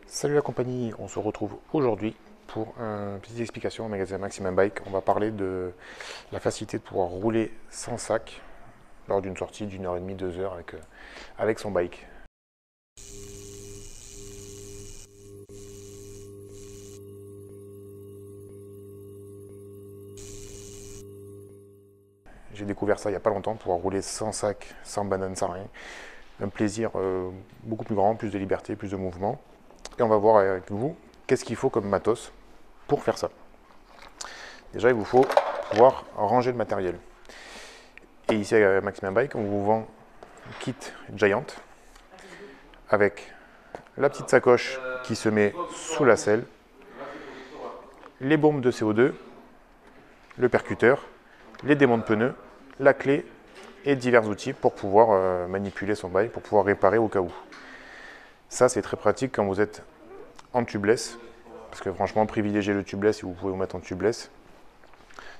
Salut la compagnie, on se retrouve aujourd'hui pour une petite explication au magasin Maximum Bike. On va parler de la facilité de pouvoir rouler sans sac lors d'une sortie d'une heure et demie, 2 heures avec son bike. J'ai découvert ça il n'y a pas longtemps, pouvoir rouler sans sac, sans banane, sans rien. Un plaisir beaucoup plus grand, plus de liberté, plus de mouvement. Et on va voir avec vous qu'est-ce qu'il faut comme matos pour faire ça. Déjà, il vous faut pouvoir ranger le matériel. Et ici à Maximum Bike, on vous vend un kit Giant avec la petite sacoche qui se met sous la selle, les bombes de CO2, le percuteur, les démonts de pneus, la clé et divers outils pour pouvoir manipuler son bike, pour pouvoir réparer au cas où. Ça, c'est très pratique quand vous êtes en tubeless, parce que franchement, privilégiez le tubeless si vous pouvez vous mettre en tubeless.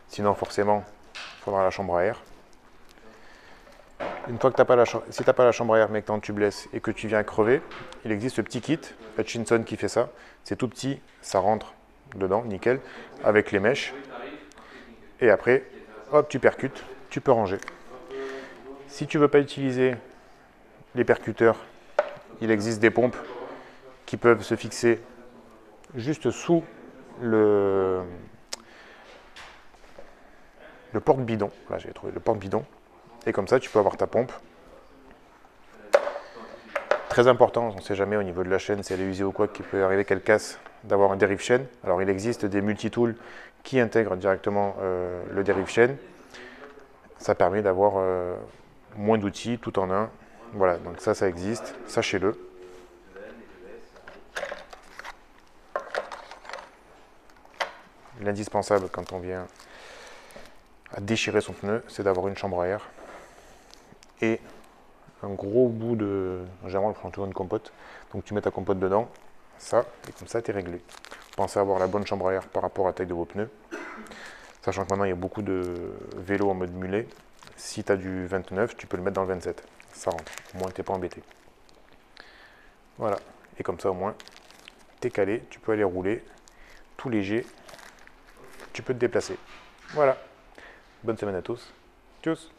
Sinon, forcément, il faudra la chambre à air. Une fois que si tu n'as pas la chambre à air mais que tu es en tubeless et que tu viens crever, il existe ce petit kit, Hutchinson qui fait ça. C'est tout petit, ça rentre dedans, nickel, avec les mèches. Et après, hop, tu percutes, tu peux ranger. Si tu ne veux pas utiliser les percuteurs, il existe des pompes qui peuvent se fixer juste sous le porte-bidon. Là, j'ai trouvé le porte-bidon. Et comme ça, tu peux avoir ta pompe. Très important, on ne sait jamais au niveau de la chaîne, si elle est usée ou quoi, qu'il peut arriver qu'elle casse, d'avoir un dérive chaîne. Alors, il existe des multitools qui intègrent directement le dérive chaîne. Ça permet d'avoir moins d'outils tout en un. Voilà, donc ça existe, sachez-le. L'indispensable quand on vient à déchirer son pneu, c'est d'avoir une chambre à air et un gros bout de... Généralement, on prend toujours une compote. Donc tu mets ta compote dedans, ça, et comme ça, tu es réglé. Pensez à avoir la bonne chambre à air par rapport à la taille de vos pneus. Sachant que maintenant, il y a beaucoup de vélos en mode mulet. Si tu as du 29, tu peux le mettre dans le 27. Ça rentre. Au moins, tu n'es pas embêté. Voilà. Et comme ça, au moins, tu es calé. Tu peux aller rouler tout léger. Tu peux te déplacer. Voilà. Bonne semaine à tous. Tchuss.